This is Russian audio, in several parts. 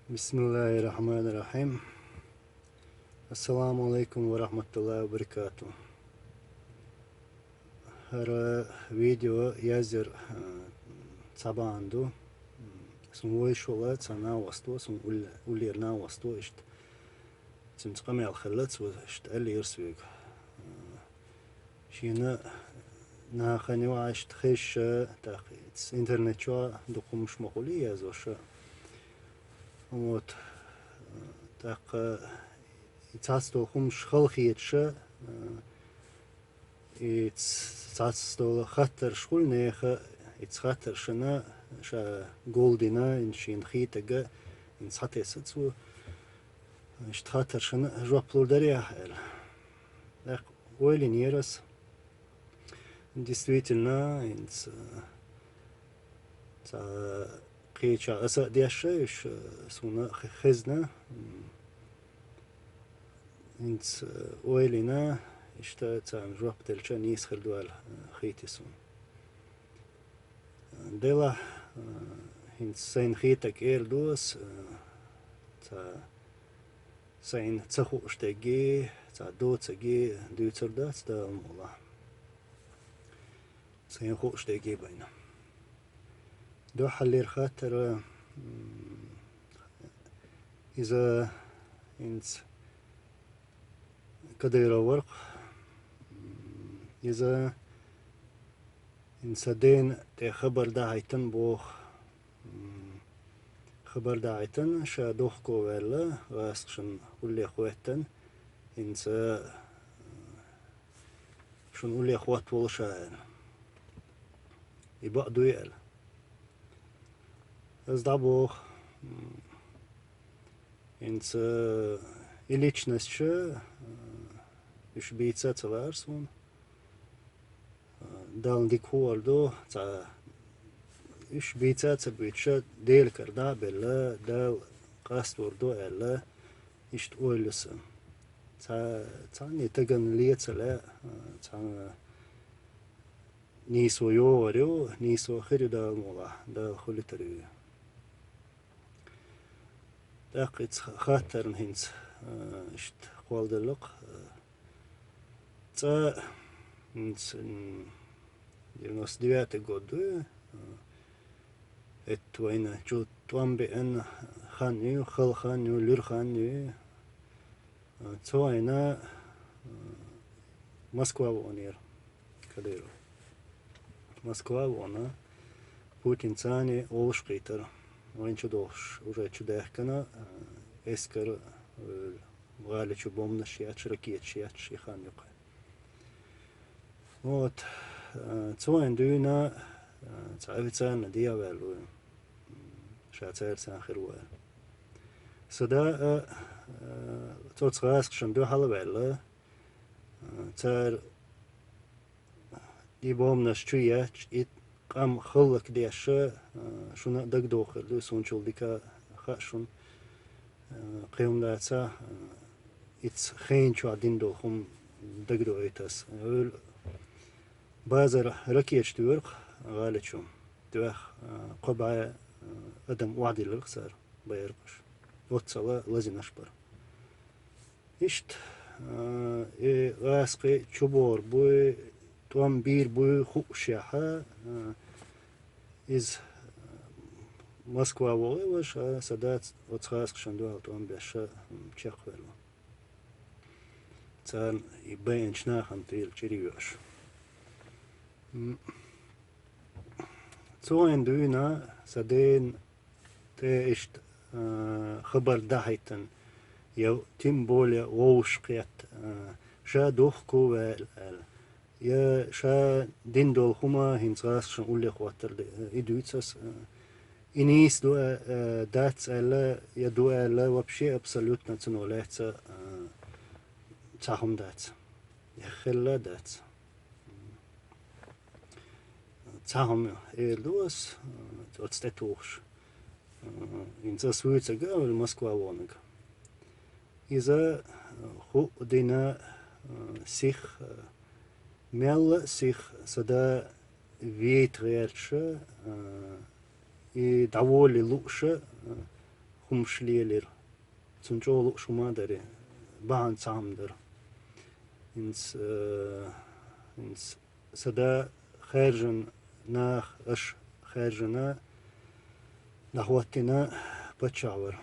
Bismillahirrahmanirrahim. Assalamu alaikum wa rahmatullahi wa barakatuh. Her video yazır sabandu. Sun şola sana vasto sun ulirna vasto işte. Цимцками алхалат вот алирсвиг. Шина на ханиваш тхеш так интернет чо докумш махули язоша. Вот так цасто хумш халхиетша и цасто хаттер школьнеха и цаттер шина ша голдина ин шин хитага ин цатесацу Штатер шин жопплударя. Так, ойлинерас. Действительно, инц قيتشا أسا دياشش سونا خزنا إنت ويلنا إشتا تام جواب تلشا نيس خلدوال خيتسون دلا إنت سين خيتك إيردوس تا سين تسخو اشتاقي تا دو تساقي دو تردات دا مولا سين خو اشتاقي بينا دو حلير خاطر إذا إنت كدير ورق إذا إنسادين تي خبر دا هيتن بوخ خبر دا هيتن شا دوخ كو ويلا غاسقشن ولي خواتن إنسا شن ولي خوات والشاين يبقى دويل از дабох инц и личность че иш бийца цаварсун дал дикуалдо ца иш бийца цабича дел карда белла дал кастурдо элла ишт ойлуса ца не таган лецала ца ни своё ни сохри да мола да холитарю так its خاطرن هنس اشت قوالدلق ца инц 99 году это война чу твамбе эн ханю халханю люрханю цойна Москва вонер кадеро Москва вона Путин цани олшкитер Ванчу долш уже чудехкана эскер галичу бомна шиач ракет шиач ханюка вот цоин дюна цавицан диавелу шацер сахиру сада цоцгаск шанду халвела цар ди бомна шчуяч ит قام خلق ديش شون دق دوخل لو سونشل ديكا خاشون قيوم داتا اتس خين شو عدين دوخم دق دو ايتاس بازر ركيش تورق غالتشوم دوخ قبعة ادم وعدي للخسار بيرقش وتصلا لازم اشبر اشت غاسقي چوبور بوي توام بير بوي خوشيحة из Москва волеваш, а садат от схаск шандуал توام بيشا чехвелу. Цан и бенчнахан тил чириваш. Цоин дуина саден те ишт خبر دهيتن يو تيم более ووشقيت شا دوخكو وال Я ша дин дол хума хинцгас шон улли хватер идуицас и нис до дац элла я до элла вообще абсолютно ценолеца цахум дац я хелла дац цахум элдус от стетуш инцас вуица гавел Москва вонг иза ху дина сих Мел sich сада ветряче и довольно лучше خمشليلر تنجول شما داري بان سامدر إنس سدا خارجن ناخ أش خارجنا نحوتنا بتشاور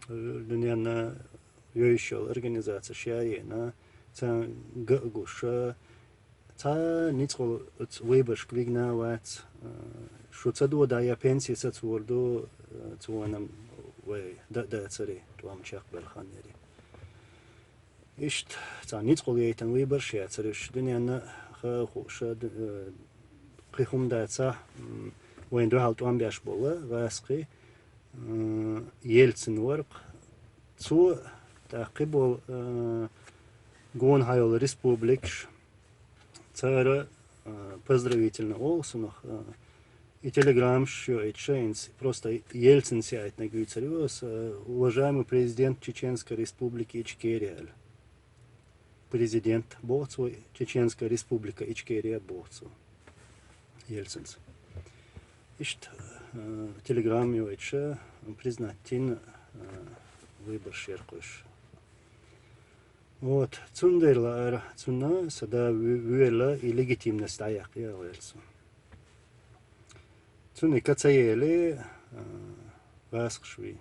لأننا يوشل организация شيئنا تان جوش تا نيتقول ويبش كلينا وات شو تصدوا دايا بنسي ستوردو توانم وي دا تري توام شاق بالخانيري إشت تا نيتقول يتن ويبش يا تريش دنيانا خوش قيهم داتا وين دوحل توام بيش بولا غاسقي يلتن ورق تو تعقبوا гон хайол республикш цара поздравительно олсунах и телеграм еще эйчейнс просто Ельцин сядет на гуицариос уважаемый президент Чеченской республики Ичкерия президент Боцу Чеченская республика Ичкерия Боцу Ельцинс ишт телеграм еще признательно выбор шеркуш. Вот, цундерлар, цуна, сада вюэла и легитимность аяк, я уэльсу. Цуни кацаели, васкшви.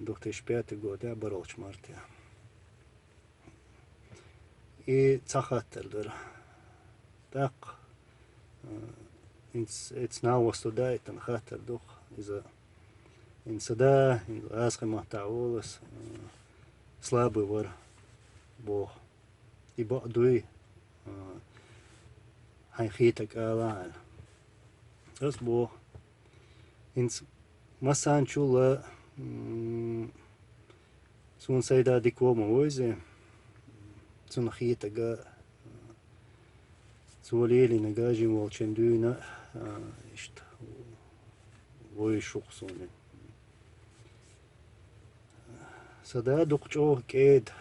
2005 год, я боролч мартия. И цахаттелдер. Так, it's now was to die, tan хаттер дух, из-за инсада, аскы махтаулас, слабый вар Бог. И бадуй хайхитак алал. Раз Бог. Инс масан чула сун сайда дикома ойзе сун хитага сулели нагажи волчендуна ишт ой шуксуне. Сада дукчо кед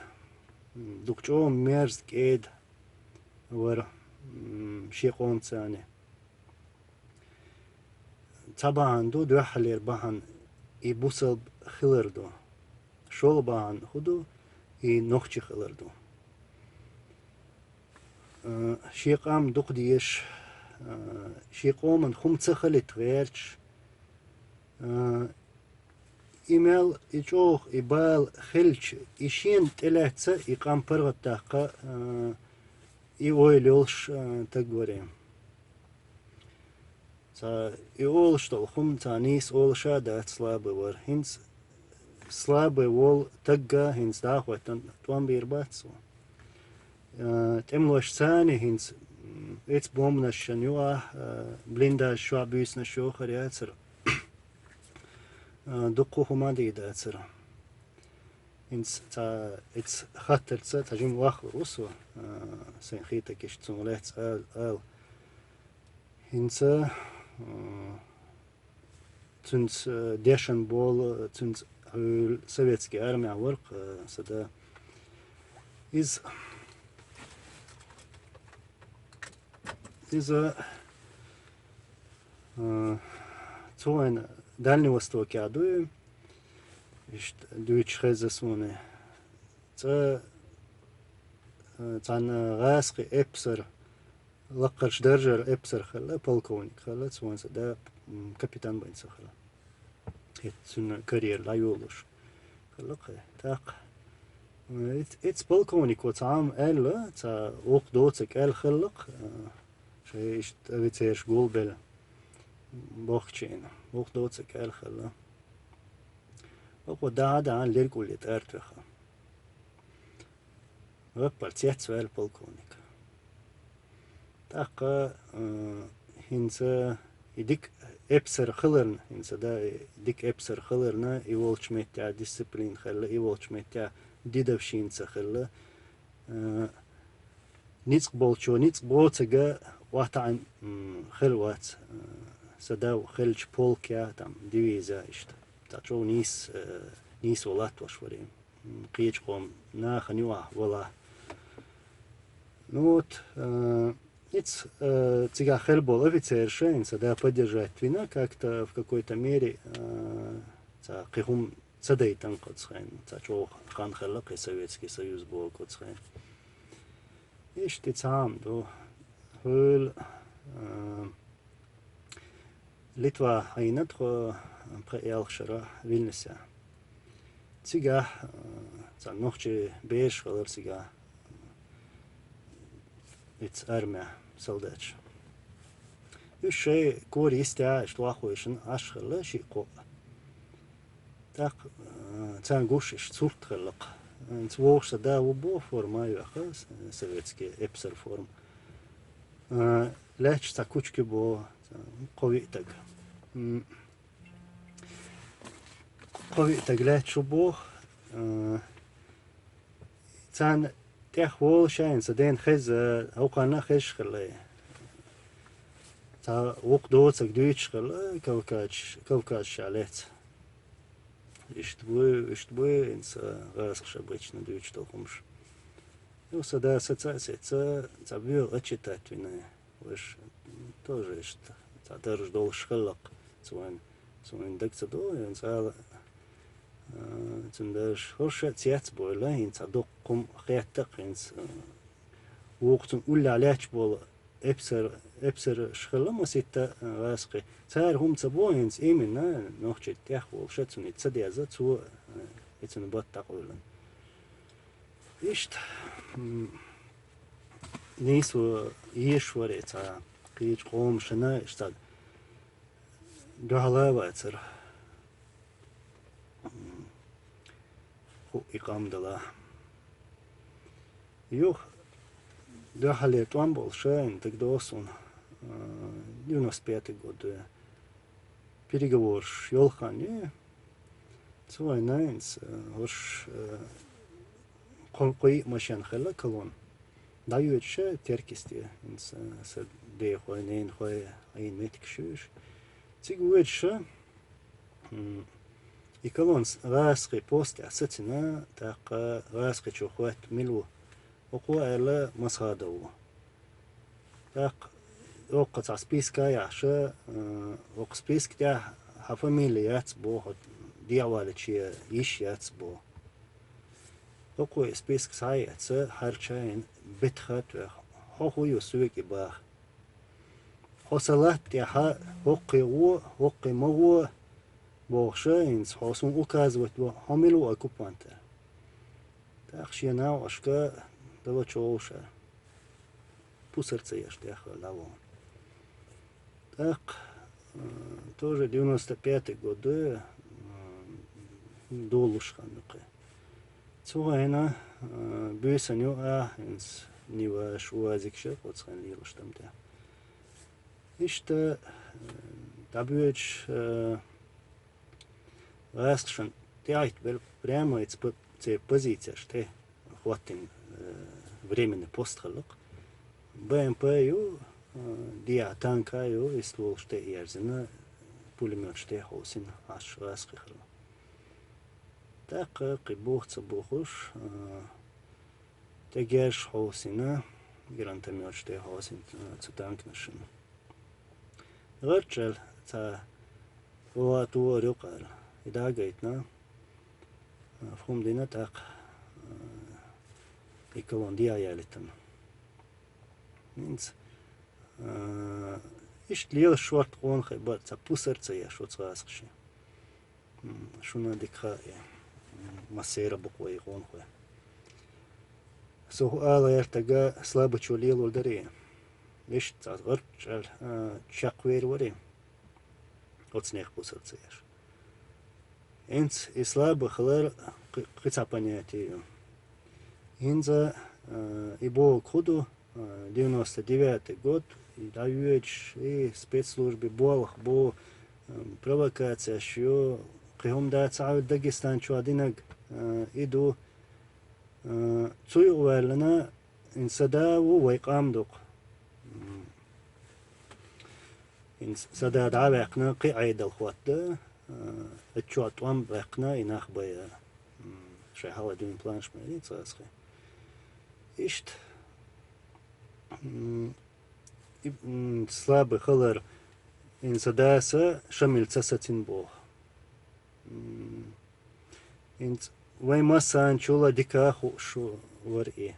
дукчо мерз кед вар шиқонцане табанду дуахлер бахан и бусал хилерду шол бахан худу и нохчи хилерду шиқам дуқдиеш шиқоман хумцахалит верч имел ичох ибал хилч ишин телеца и кампыргатака и ойлш так говорим. Та и ол что хум танис ол шада слабый вар хинс слабый вол тагга хинс дахватан туам бирбатсу. Темлош цани хинс эц бомна шанюа блинда швабюс на шохаряцер. دقو هما دي داتر إنس تا إتس خاطر تا تجمع واخ روسو سنخيتا كيش تسمولات آل إنس تنس ديشن بول تنس советский армия ورق سدا إز توين Дальний Восток ядуем, дуйч хезасуне. Це гаски епсер, лаккарш держер епсер хала, полковник хала, цвонса, да капитан бенса хала. Это карьер лайолуш. Хала, так. Это полковник вот сам элла, це ок доцек эл халак, что ишт офицерш голбел. بوخشين بوخ دوتسك الخلا وقو دادا عن ليرقول يتارتخا وقبل تيت سوال بالكونيك تاقا هنسا يديك ابسر خلرن هنسا دا يديك ابسر خلرنا يولش ميتيا ديسيبلين خلا يولش ميتيا ديدوشينسا خلا نيتق بولشو نيتق بوتسقا واتعن خلوات سداو خلج بولكيا там дивизия ишт тачо нис волат вашварим қиечқом на ханюа вола ну вот Ниц цыга хелбол офицер шейнса, да, поддержать вина как-то в какой-то мере кихум цадейтан коцхайн, чо хан хеллак и Советский Союз был коцхайн. Ишь ты сам, до хөл Литва айнат хо преэлхшара Вильнюса. Цыга нохче беш халар цыга it's armия солдач. Юше кори истя шлахуишен ашхала шико. Так цангушиш цуртхалак. Цвошса да убо форма яха советский эпсер форм. Леч цакучки бо ковитаг. Ковитаг леч убо. Цан тех вол шайнса ден хез аукана хез хле. Та вок доцак дүйч хле кавкач шалец. Иштбу инс расхш обычно дүйч толкумш. Ну сада ассоциация ца бил отчитать вина. Ваш тоже что. Та даже дол шхалак. Цуэн декца до инс цундаш хорша цяц бойла инс адоккум хяттак инс وقتن أولى علاج بول إبسر شخلهم وسيتا راسقي صار هم تبوينز إيمنا نوخش تأخذ شتون يتصدي أزت سو يتن بات تقولن إيشت نيسو يشوري تا قيج قوم شنا إشتاد دهلا واتر هو إقام دلا يوه Дахали там был шайн, тогда он 95 год переговор с Йолхани, свой найнс, уж колкой машин хела колон, дают ше теркисти, инс с дехой нейн хой айн метик шуш, цигует ше и колон раски посте асатина, так раски чухует милу. وقوة إلى مصادو تاق وقت عسبيسك يعشى وقت سبيسك تاع حفاميليات بو ديعوالة شيء يشيات بو وقوة سبيسك سايات هرشين بتخات هو يسويك باخ حصلت تاع وقي مو بوشين حصون أكازوت بو حملوا أكوبانتا تاق شينا واشكا دلو чоуша пусерце я штяха лаво. Так, тоже 95 годы долушхануке. Цуайна бюсаню инс нива шуазикше коцхан лируштамте. Иште табюч растшан тяйт бел прямо эти позиция ште хватин временный постхалок. БМП ю диа танка ю иствол ште ярзина пулемет ште хосин аш расхихла. Так кибухца бухуш тегеш хосина грантамет ште хосин цутанкнашин. Рчел та вату рюкар. Идагайтна фумдина так и колондия ялитан. Минц ишт лил шорт он хайбат за пусерца я шот расхши. Шуна дикха масера буквой он хой. Су ала ертага слабо чулил удари. Ишт за рчал чаквер вари. От снег пусерца яш. Инц и слабо хлар кыца понятие. Инза и был коду 99 год, и дающий и спецслужбы был провокация, что рекомендация Дагестан, что один иду цуйверлена инсада ويقامدق инсада давекна قاعد الخوات اتشوت وام بقنا يناخ بيا شيء هلا دون بلانش مريض صاصخي إشت слабый холер инсадаса шамильца сатин бог. Инс вай масан чула дикаху шу вари.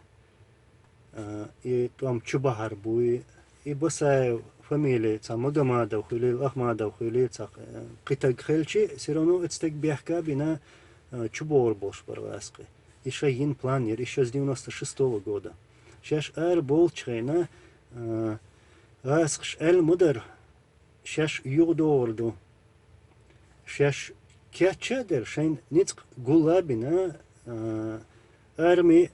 И там чубахар буи и босай фамилия ца Магомадов или Ахмадов или ца китаг хелчи все равно это бяхка бина чубор бош барваски. Еще один планер, еще с 96-го года. Сейчас бол чрена расхш мудар. Сейчас юдорду. Сейчас кячадер шайн ницк гулабина арми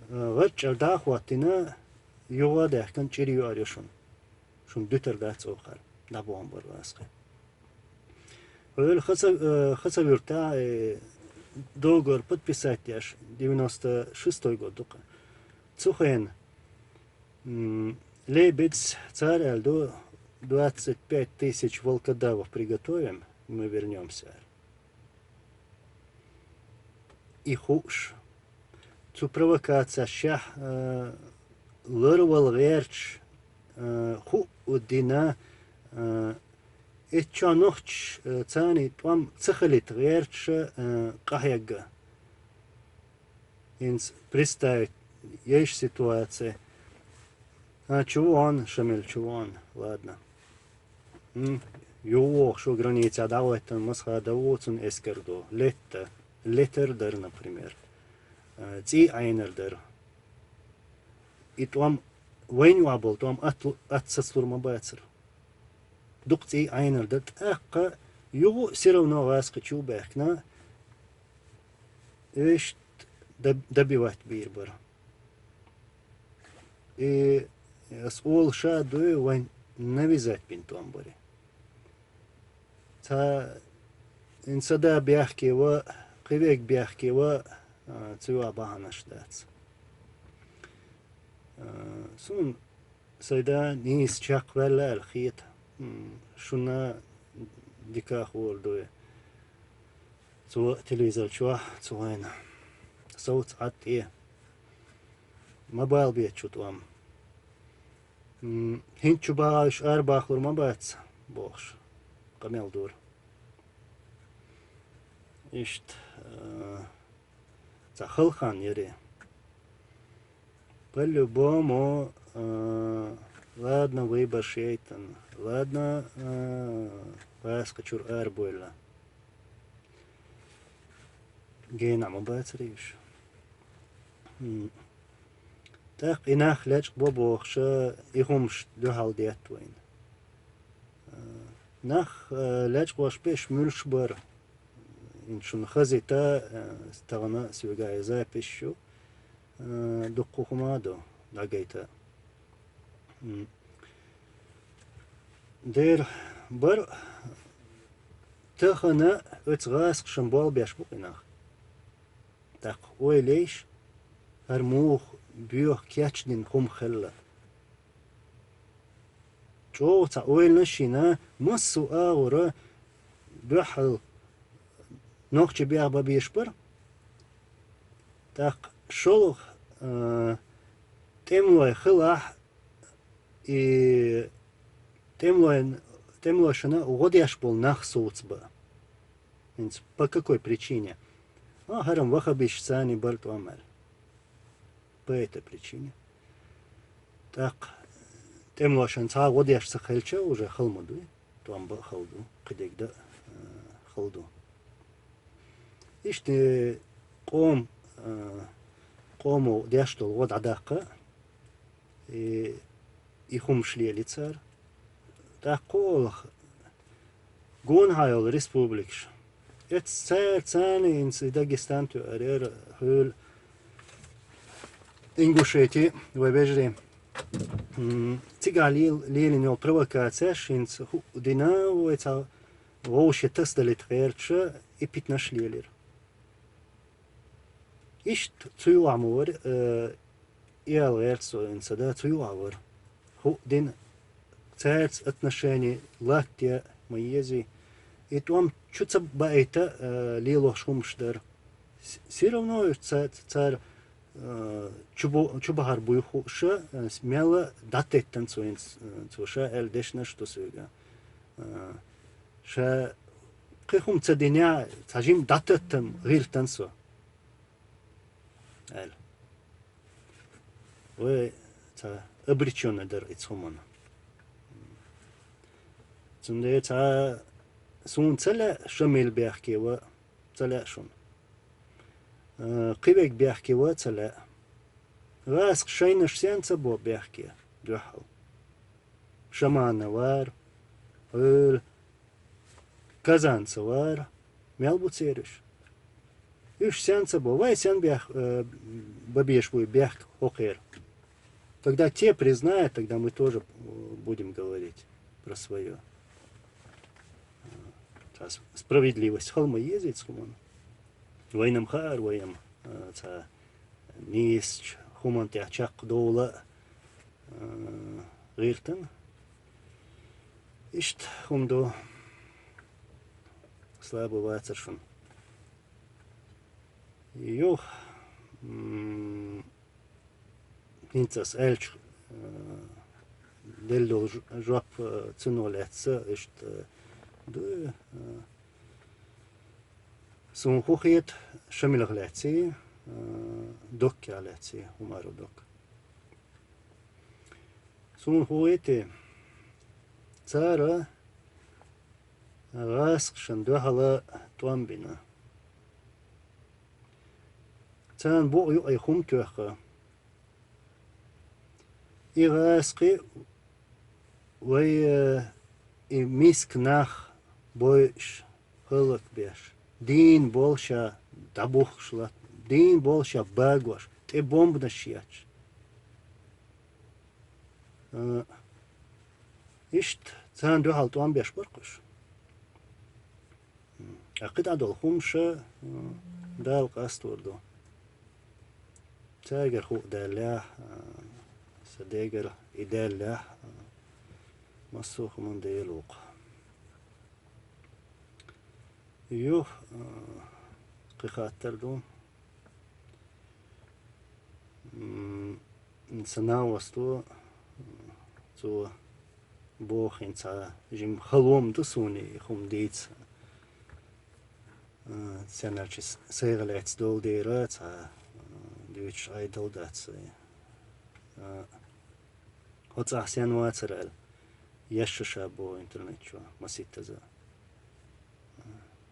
вачар дахватина ювада кан чирио аришун. Шун дютер дацохар. Набом барваски. Хаса вирта договор подписать аж 96-й год только. Цухен Лейбиц царь до 25 тысяч волкодавов приготовим, мы вернемся. И хуш. Цу провокация ща лырвал верч ху удина اتشا نخش ثاني توام تخلت غيرش قهيجا инс представить есть ситуация. Чувон, шамиль чувон, ладно. Его, что граница давать, там масха давать, он эскердо. Леттердер, например. Ци айнердер. И там войнуабл, там отсослурма бацер. Дукци айнердер. Акка, его все равно вас хочу бэхна. Ишь добивать бирбар. И с ол шадую вань навязать пинтом бори. Та инсада бяхкева, кивек бяхкева, цюа баханаш дац. Сун сайда нис чак вэлла алхит. Шуна диках волдуе. Цуа телевизор чуа цуайна. صوت عطيه ما بالبيت شو توام هنت شو باش باخر ما بات بوش قميل دور إشت تخل خان يري بلو بومو ладно выбор шейтан ладно вас качур арбойла гейна ما باتريش تاق إناخ لاج بوبوخش إهمش دهال ديت وين ناخ لاج واش بيش ملشبر إن شون خزيتا استغنا سوغاي زي بيشو دقو خمادو داقيتا دير بر تخنا اتغاسق شنبول بيش بقيناخ تاق ويليش هرموخ بيوخ كياتشدين قوم خلا جو تا اويل نشينا مسو اورا بحل نوخش بيا بابيشبر تاق شولخ تملوي خلاح и темлошина угодяш был нахсуцба. По какой причине? Гарам вахабиш сани барту амаль. По этой причине. Так, темлошин ца угодяш сахельча уже халмуду, там был халду, кадегда халду. Иште кому дяштол вот адака и ихум шли лицар. تقول جون هايل ريسبوبليكش اتسار ثاني انس داغستان تو ارير هول انغوشيتي وبجري تيغالي ليلينو провокацияш инс дина ويتا вообще тесталит верч и 15 лилер ишт цуамор иал верцо инсада цуавор ху дин царц отношений лаття моези и там чуть-чуть баэта лило шумшдер все равно царь чубахар буйхуша смело датеттен цуша элдешна что суга ша кыхум цадиня цажим датеттен рилтансо эл вы ца обречённый дар ицхуман цунде ца сун цела шамил бяхкева цела шун قبك بيحكي واتلا غاس شينش سيانسا بو بيحكي دوحو شمان نوار قول كازان سوار ميلبو تسيرش يش сеанса бо вай сян бабеш будет бях окер. Когда те признают, тогда мы тоже будем говорить про свое. Справедливость. Холма ездит с хуман. Войнам хар, войнам нисч, хуман тяхчак доула рихтен. Ишт хумдо слабо вацершун. Йох инцас эльч делло жоп цунолетса ишт ду сун хухет шамилглетси доккалетси умаро док сун хуете цара раск шандуhala туамбина цан бо ю ай хум туаха ирасқи вай миск нах бойш хылык беш дин болша дабухшлат дин болша багваш те бомбна шияч ишт цан дуhal туан беш баркуш акид адол хумша дал кастурду تاجر هو دالله سديجر إدالله مسوخ من ديلوق يوه قيخات دون نسنا وستو تو بوخ انسا جيم خلوم دسوني خم ديت سنرچس سيغلعت دول ديرات which I told that what's ahsan watsal yashsha bo internet chwa masita za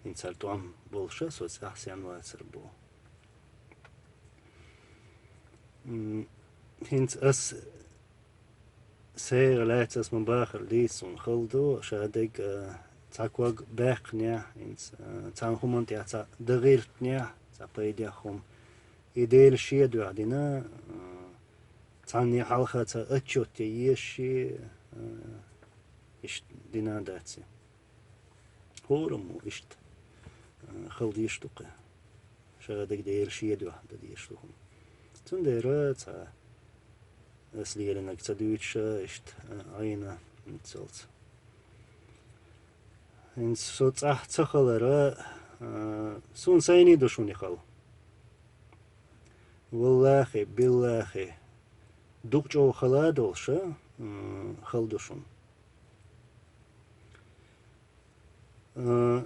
insal tuam bolsha so ahsan watsal bo hins as سير لاتس من باخر ليس ونخلدو شادق تاكوغ باقنيا انس تانهم انت دغيرتنيا تابيديهم إديل شيء دو عدنا تاني حلقة أتشوت يشي إشت دينا داتسي هورمو إشت خلد يشتوقه شغدك ديل شيء دو عدد يشتوهم تون ديرات أسلي لنك تدويتش إشت عينا نتسلت إن صوت تخلر سون سيني دوشوني خل والله بالله دكتور خلادولش خلدوشون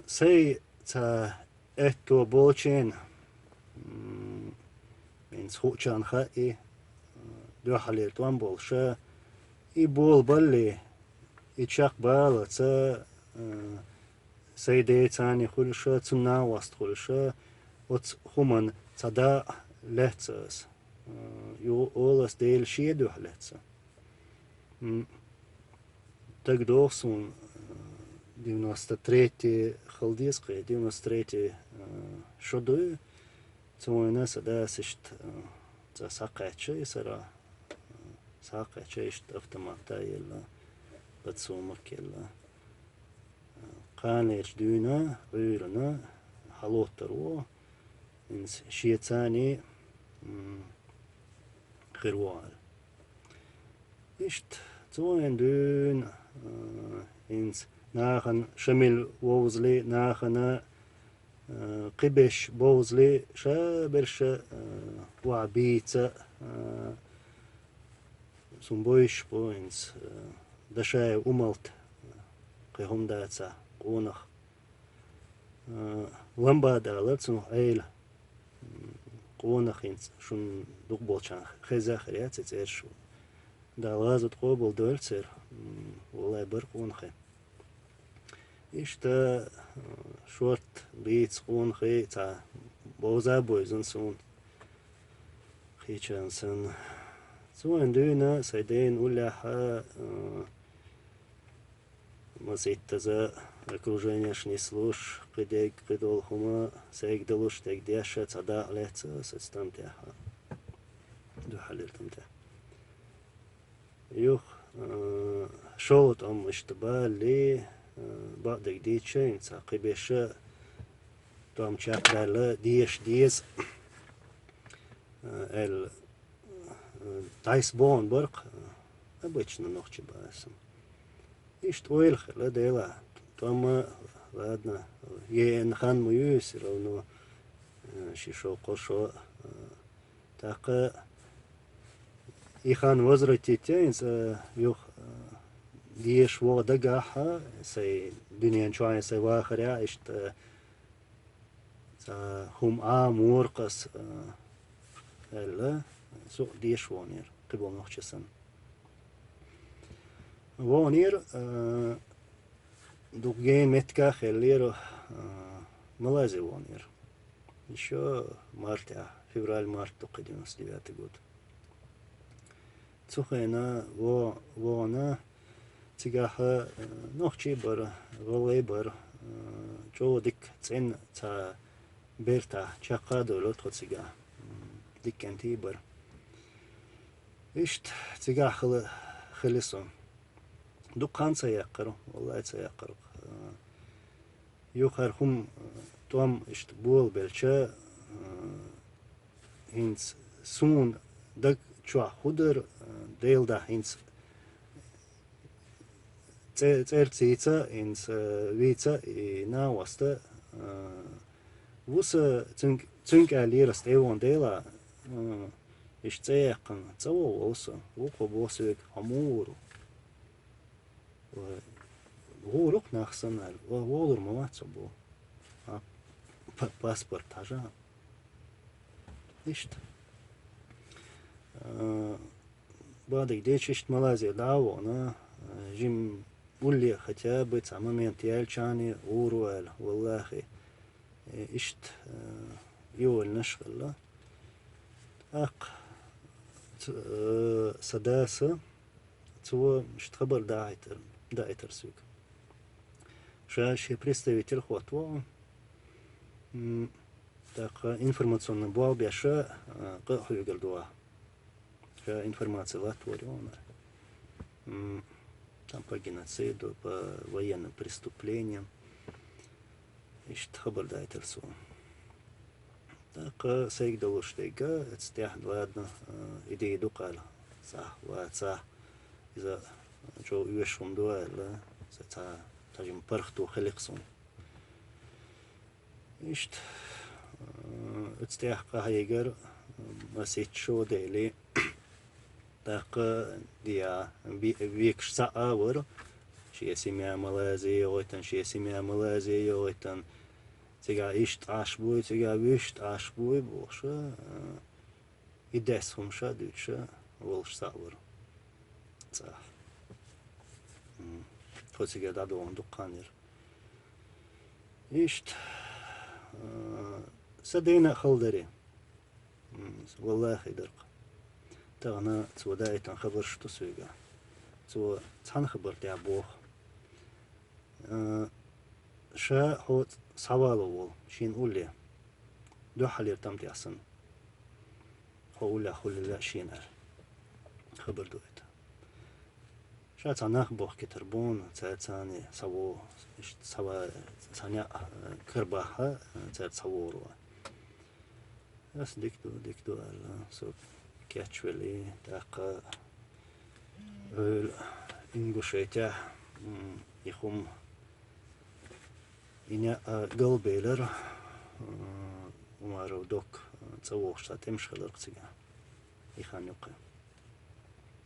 سي تا اتو بولچين من سوچان خاي دو حليتوان بولش اي بول بالي اتشاق بالا تا سيدي تاني خلش تنا وست خلش وت خمن تدا لاتساس يو أولس ديل شيدو لاتسا تقدوسون 93 خلديسقي 93 شدو تسوينا سداسشت تساقعتشي سرا ساقعتشي اشت افتماتا يلا بتسومك يلا قانيش دونا غيرنا حلوترو إنس شيتاني خيروال إشت توين دون إنس ناخن شمل ووزلي ناخنا قبش بوزلي شا برشا وعبيتة سنبويش بوينز دشاي أملت قيهم داتسا قونخ لمبا دالت سنو عيلة قونخ إنس شون دقبولشان خيزا خريات تتيرشو دالازت قوبل دولتسر والله بر قونخي إشتا شورت بيتس قونخي تا بوزا بويزن سون خيشان سن سوين دونا سيدين уляха مسيتزا окружение шнислуш قديك قدول هما سيقدلوش تقديشة تدا عليت ستستمتعها دو حليل تمتع يوخ شوت اشتباه لي بعد جديد شيء قبيشة توم شاكلا ديش ديز ال تايس بون برق обычно ночи басом ишт ойл хела дела тома ладно ен хан мою все равно шишо кошо так и хан возвратитесь юх ديش ودقاحة سي دنيا شوية سي واخرة اشت هم مورقس لا سوق ديش وونير قبل نخشسن وونير دوغين متكا خليرو ملازي وونير еще марта февраль март только 99 год цухена вона تجاه نوخشي بر غلي بر جو ديك تين تا بيرتا شاقا دولت خدسيجا ديك كنتي بر إشت تجاه خلصون دكان سيقرو والله سيقرو يخرهم توم إشت بول بلشة هنس سون دك شو خدر ديل ده هنس церцица инс вица и на оста вуса цинка лира стевон дела ишцеяқан цаво олса уко босвек амуру урук нахсанал волур мамацо бо паспорт ажа ишт бадик дечишт Малайзия даво на جيم قولي ختابة عمامين يالشاني وروال والله اشت يول نشغل اق سداسة تو مش خبر داعتر سوق شاشي представитель خطوة так информационный блок бяша قهوة قلدوا شا информация латвориона там по геноциду, по военным преступлениям. Ишт хабар дайтерсу. Так, сейк долуштейга, это ладно, идеи дукал. Са, из-за чего уешум дуэла, это тажим пархту хеликсун. Ишт, это хайгер, масичо дели. Так дия викш саавр شيء سميع ملازي ويتن شيء سميع ملازي ويتن تيجا إيشت عشبوي تيجا ويشت عشبوي بوشة يدسهم شادوشة والش ساور صح خو تيجا دادوهم دقانير إيشت سدينا خلدري والله خيدرق تغنا توداي تنخبر شتو سويقا تو تنخبر تاع بوخ شا هو سوالو شين أولي دو حلير تم تيحسن هو أولي خولي لا شينر خبر دويت شا تنخ بوخ كتربون تاني سوو سوا تاني كرباها تسووروا بس ديكتو سو كاتشولي تاقا إنغوشيتا يخوم إنيا قلبيلر умару док цавошта темшхаларцыга ихан юқы.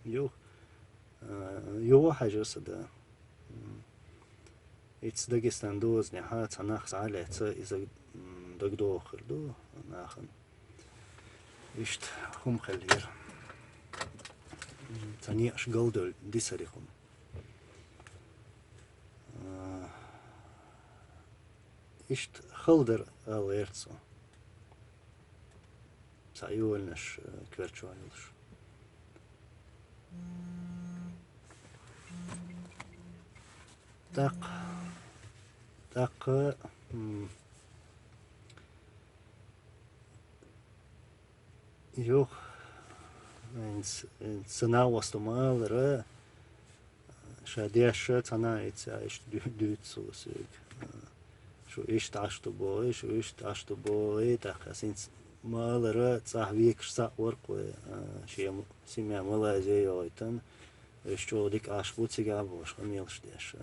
Юо хажуса да It's Dagestan doos ne ha tanach zale is a dogdo khirdo nachen ist khum khalir tani ash goldol disarikhum ist khalder alertso sayulnash kverchualsh так Yok цена востомалра шадяша цена это иш дюцус шо иш ташто бой шо иш ташто бой так асин малра цахвик са орко шем семья малазия ойтан что дик аш буцига бош хамилш дэша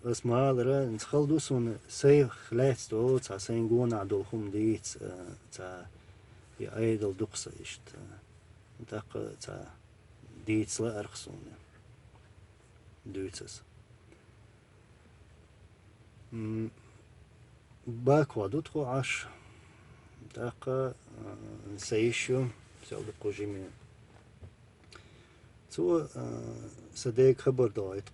was malra in schaldus un sei khletst o ta sein gona do hum dit ta ja edel duqsa ist ta ta dit sla ergson duitsas ba kwadut kho ash ta seishu sel de qojimi so sadek khabar doit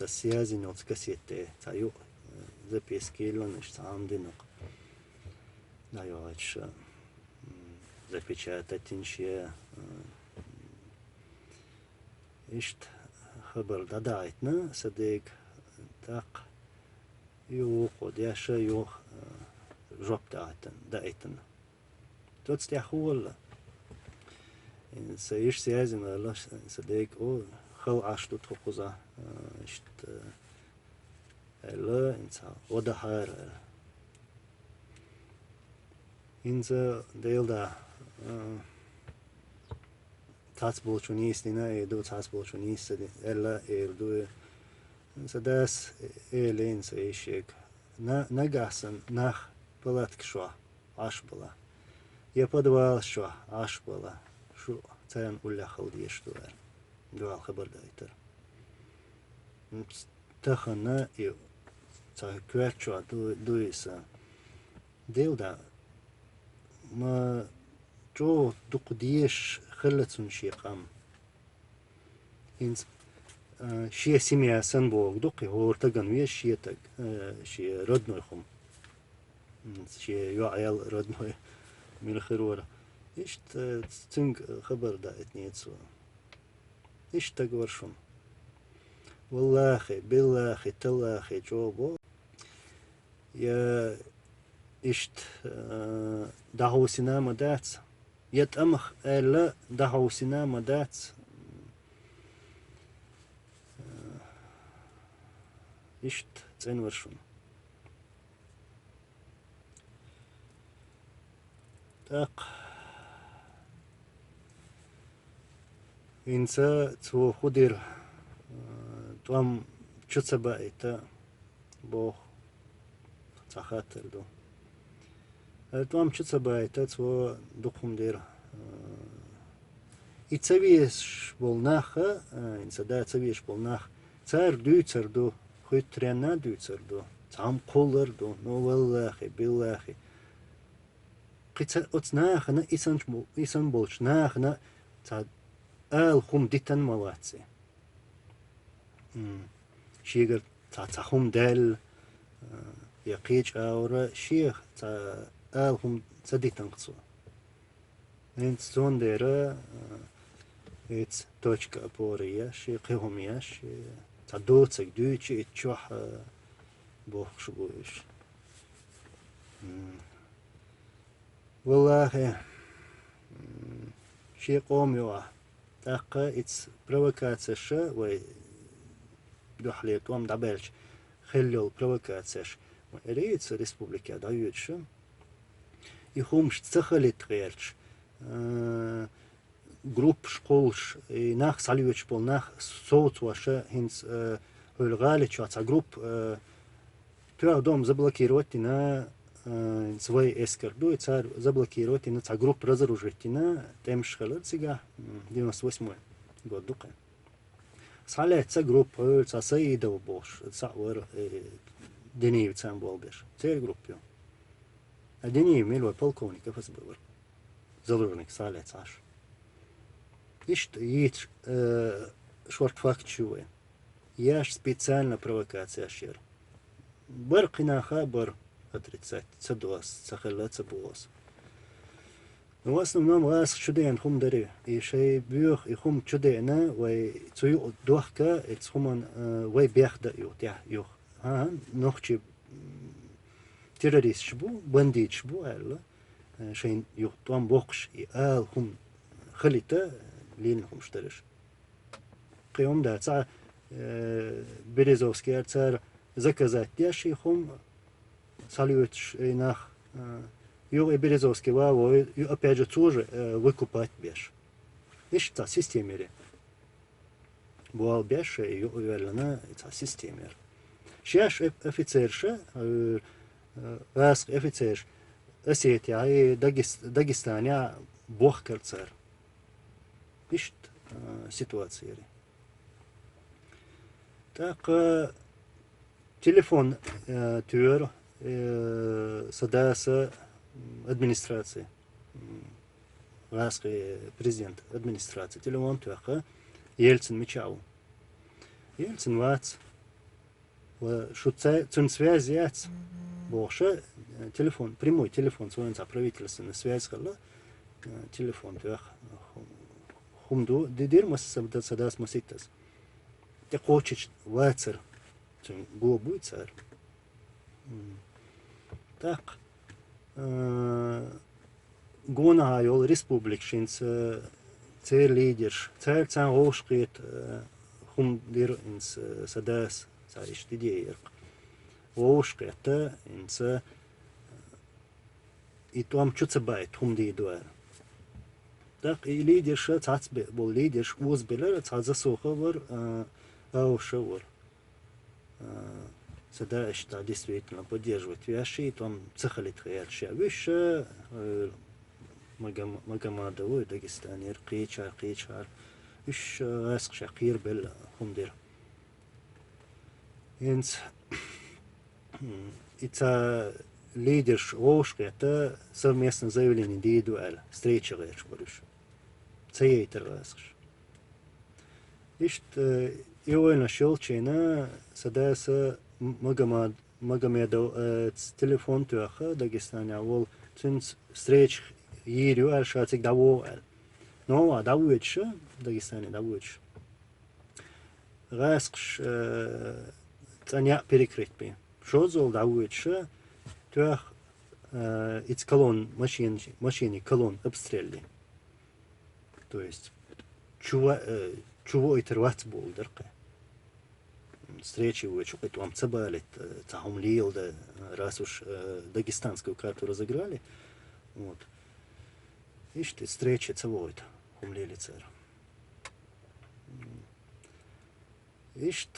السياسي نوت كسيتة تايو ذا بيسكيلون إيش تعمدينك لا يوعدش ذا بيشات تنشيا إيش خبر دعيتنا صديق تاق يو قديش يو جوب دعيتنا توتستيحول إن سيش سياسي ما صديق أو خل عشتو تخوزا إشت إلا إنسا ودهار إنسا ديلدا تاسبولشونيس دينا إيدو تاسبولشونيس إلا إيردو إنسا داس إيلي إنسا إيشيك نجاسن نخ بلاتك شوا عش بلا يبدوال شوا عش بلا شو تان ولا خلديش دوار دوال خبر دايتر تخنا يو تا كوارچوا دويسا ديلدا ما جو دقديش خلتون شيقام إنس شيء سميع سنبوغ دقي هو ارتقن ويش شيء تق شيء ردنو يخم شيء يعيل ردنو من الخير إيش تنق خبر دايتني تسوا إيش تقورشون والله بالله تالله جوابو يا إشت دهو سينما دات يتأمخ إلا دهو سينما دات إشت تين ورشون تاق إنسا تو خدير توام чуцаба это бог цахатер до توام чуцаба это то духумдер и цавиш болнаха инсада цавиш болнах цар дүйцер до хуйтрена дүйцер до там колер до новеллахи биллахи قيت أتناخ أنا إنسان بولش ناخ أنا تا خم ديتن مواتسي شيغر تا خم دل يقيج أورا شيخ تا خم تديتن قصو إنت زون ديرا إت توشك أبوريا شي قيهم ياش تا دوتسك دوتشي إتشوح بوخ شبويش والله شيء قومي واه تاقا إتس بروكاتسش و دوحليت وام دابلش خليل بروكاتسش ريتس ريسبوبليكا دايوتش يخومش تسخلت غيرش جروب شقولش ناخ ساليوتش بول ناخ صوت واش هنس هالغالي شو جروب тя дом заблокировать свой эскерду, и царь заблокировать на ца групп разоружить на тем шхалат сега 98 год дука. Сале ца группа ца саидов бош, ца вар денеев цам болбеш. Цель группе. А денеев милой полковников СБ. Заложник сале цаш. Ишт ит шорт факт чуе. Яш специально провокация шер. Бар кинаха бар отрицать, цадос, цахалат цабуос. Но в основном раз чуден хум дари, и шей бюх и хум чудена, вай цую дохка, и цхуман вай бех да ют, я юх. Нохчи террорист шбу, бандит шбу, алла, шей юх туам бокш, и ал хум халита, лин хум штариш. Киом да, ца Березовский царь заказать яши хум салют нах ю и Березовский ваво и опять же тоже выкупать беш. Ишь та системере. Буал беш и ю уверена та системер. Шеш офицерша раз офицер Осетия и Дагестания бохкар царь. Ишь ситуация. Так телефон тюр садаса администрации. Русский президент администрации. Телефон тюр Ельцин мечау. Ельцин вац. Шуца цун связь яц. Больше телефон, прямой телефон свой правительственная связь хала. Телефон тюр. Хумду дидир мас садас маситас. Те хочет вацер, чем будет царь. Так, гона айол республик шинц царь лидерш, царь цан ошкет хум дир инс садас царь штидеер. Ошкет инс и там чуца байт хум ди дуэр. Так и лидерш цацбе был лидерш узбелер цазасоховар Аушевор. Сада что действительно поддерживать вяши, там цехалит хаярши. Выше Магомадовой Дагестанер, Кичар. Выше Аск Шакир бел Хумдир. Инс это лидерш Ошка, это совместное заявление индивидуаль, встреча речь говоришь. Цейтер Аск. Ишь его нашел чина садаса Магомедов телефон тюаха Дагестане, вол цинц встреч ирю шатик даво. Но давуеча Дагестане давуеч. Раскш цаня перекрыть би. Что зол давуеча тюах из колонн машины колонн обстрелили. То есть чего это рвать был дырка. Встречи что это вам цабалит, цахум лил, да, раз уж дагестанскую карту разыграли, вот. Ишь ты, встречи цавоет, хумлили царь. Ишь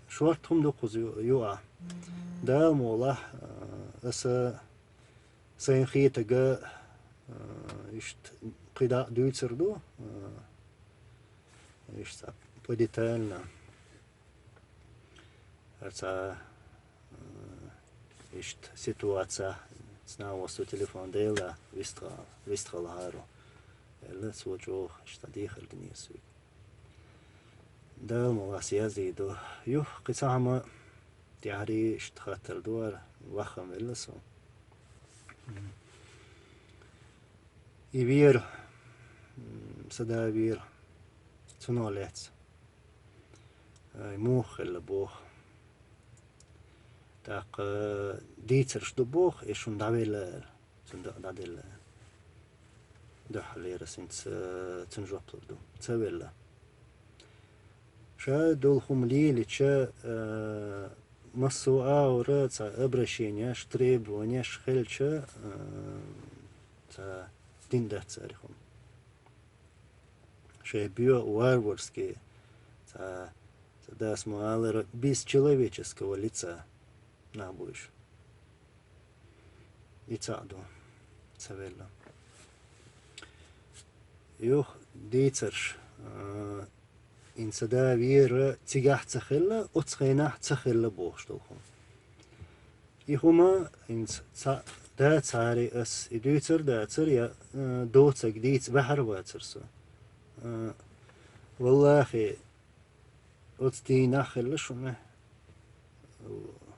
шварт хум докуз юа. Да, мола, аса сайнхитага, ишь кида дюйцерду, ишь подетально. Это ситуация с нами с телефон дела вистрал хару. Это свое что дихал гнесу. Да, мы вас языду. Юх, кисама тяри штхатер дуар вахам велесо. И вир, сада вир, цунолец. Мух или бог. Так дитер что бог и шун давил дадил дохлера синц цунжоплду цавелла ша долхум лили ча массу аура ца обращение требования шхельча ца динда царихум ша био варварские ца Тогда смуалера без человеческого лица набуешь. И цаду, цавелла. Юх дийцерш, инсада вера тигах цахелла, отсхайнах цахелла боштолхум. И хума инс да цари ас идуйцер да цар я доцак дийц бахар вацерсо. والله أتستي ناخل شونه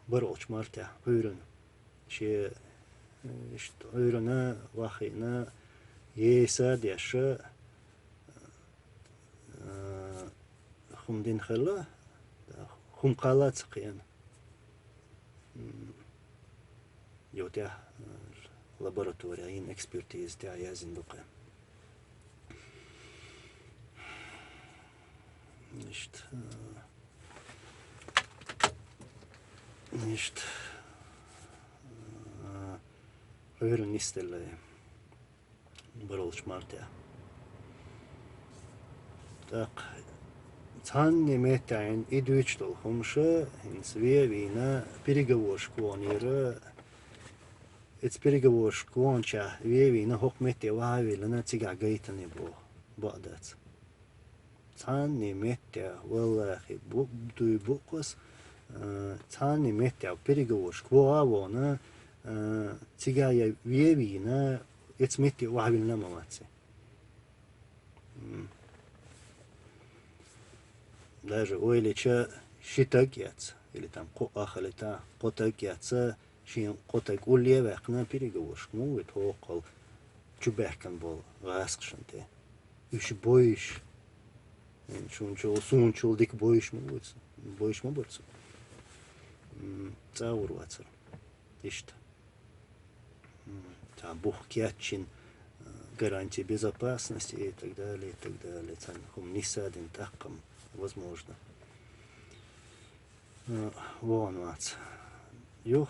بروش مرتاح هيرن شيء إشت هيرنا واخينا يساد يشة خم دين خلا خم قالات سقيان يوتيا لابوراتوريين إكسبرتيز تاع يازن دقة nicht hören ist der برولش مارتها так цанни метайн идвичтол хумша инсве вина переговоршку онира эц переговоршку онча вина хокмете вавилана цига гайтани бо бадац цанни метя والله буду букос цанни метя переговоршку авона цига я вина эц метя вавилна мамаце даже ойлича шитак яц или там ахалета котак яца шин котак улле вакна переговорш ну это окол чубехкан бол раскшанте иш боиш чунчул сунчул дик боиш му борцу цаурвацер ишт та бухкячин гарантии безопасности и так далее, и так далее. Цанхум нисадин таккам возможно. Вон вац. Юх.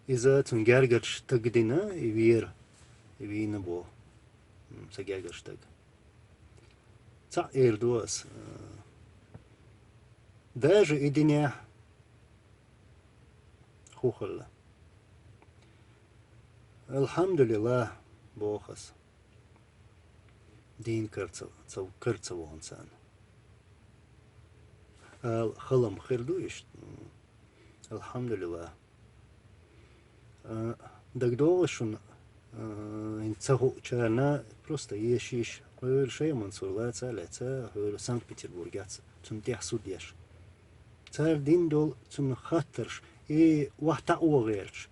Из-за этого гергерш тагдина и вир и вина бо. Са гергерш так. Ца эрдуас. Даже и диня хухалла. Alhamdulillah بوخس دين كرتسو إنسان خلم خير دويش الحمد لله دقدوشون إنتهو كنا просто يشيش هول شيء منصور لا تسالة هول سانت بطرسبورغ تنتيح سوديش تار دين دول تن خاطرش и وقت أوغيرش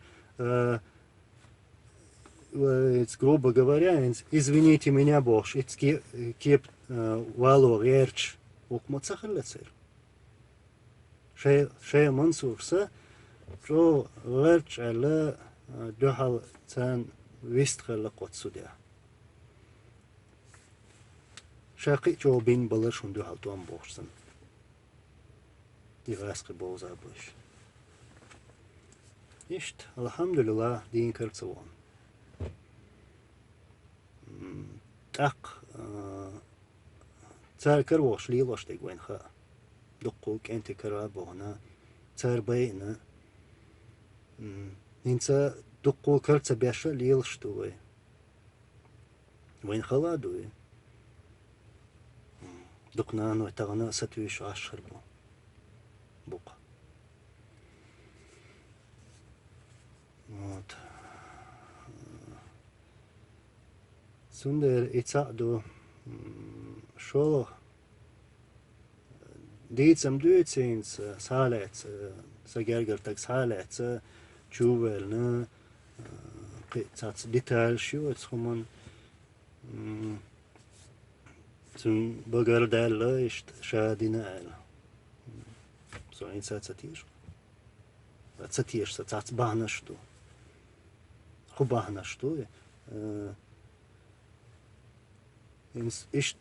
грубо говоря, извините меня, Бог, это кеп вало верч, укмацахалецер. Шея мансурса, про верч ala духал цан вистхала кот судя. Шаки чо бин балашун духал туам бохсан. Иваски боза бош. Ишт, алхамдулилlah, дин карцавон. Так, царь кровош лилош ты гвенха, докку кенти карабона, царь бейна, инца докку карца бяша лил что вы, гвенха ладуи, докна оно тагана сатвиш ашхарбу, бука. Вот. Сундер ицадо шоло дийцам дүйцейнс салец сагергер так салец чувелна цац деталь шуц хуман сун багардella ist шадинал so инсацатиш цатиш цац бахна что хубахна что إيش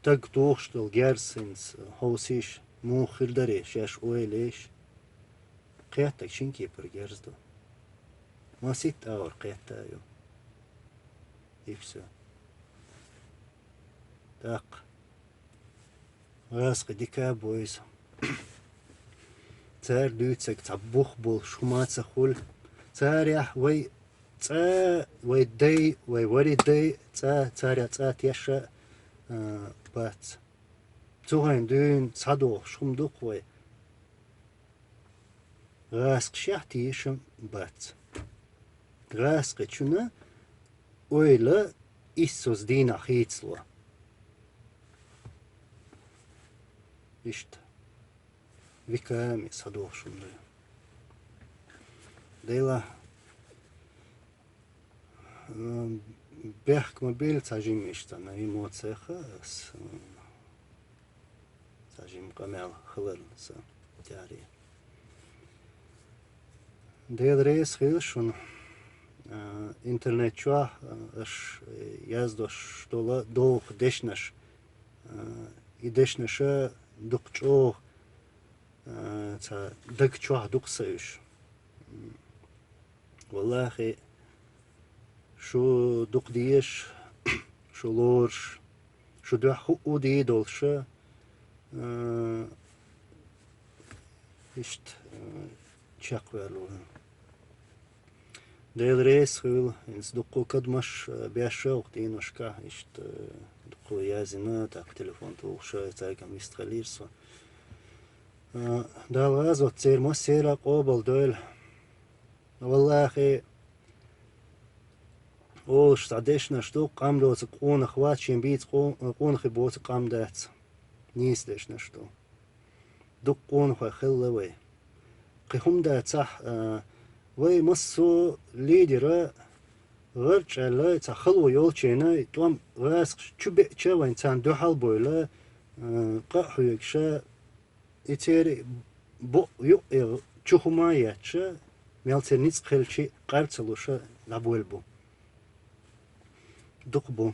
تقطوش الجرسنس هوسيش مو خردريش ياش أويليش قيادتك شين كيبر جرزدو ما 6 قيادتا يو إفسا تاق Расқа дика бойз. Цар дүйцек цабух бол шумаца хул. Цар я вай ца вай дей вай вари дей царя тяша бац. Цугайн дүйн цадо шумдух вай. Расқ шахти ишем бац. Расқа чуна ойла Иисус дина хицло. Ишт. Виками садох шумды. Дейла бехк мобиль цажим ишта на эмоциях цажим камел хлэр с тяри. Дейл рейс хилшун интернет чуа аш яздош штола дох дешнаш и дешнаша дукчо ца дакчуа дуксаюш. والله شو دوق ديش شو لورش شو دوح خو دي دولش اشت تشاقوالو ديل ريس خيل انس دوقو كدمش بياشا وقتين وشكا اشت دوقو يازنا تاك تليفون توقشا تاكم يستخليرسو دال غازو تسير مسيرا قوبل دول والله ол штадешна что камдоц он хвачен бит он хибоц камдац нисдешна что дук он хахеллаве قهم صح وي مصو ليدرا غرچلا تخلو يولچينا توم راس چوب چوين انسان دو حال بويلا قحو يكشا اتيري بو يو چوخما ياتشا ميلتنيц خلچي قرцلوشا لابولبو دقبو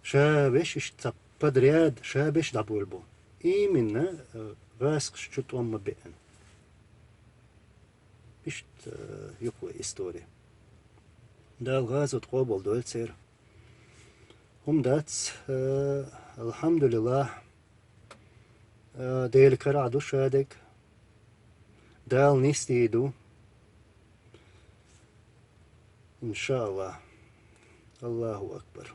شابش اشتا подряд شابش لابولبو именно раск что-то он мобен пишет юква история дал газ от قابل دولцер دات الحمد لله ديل كرادو شادك دال نستيدو إن شاء الله الله أكبر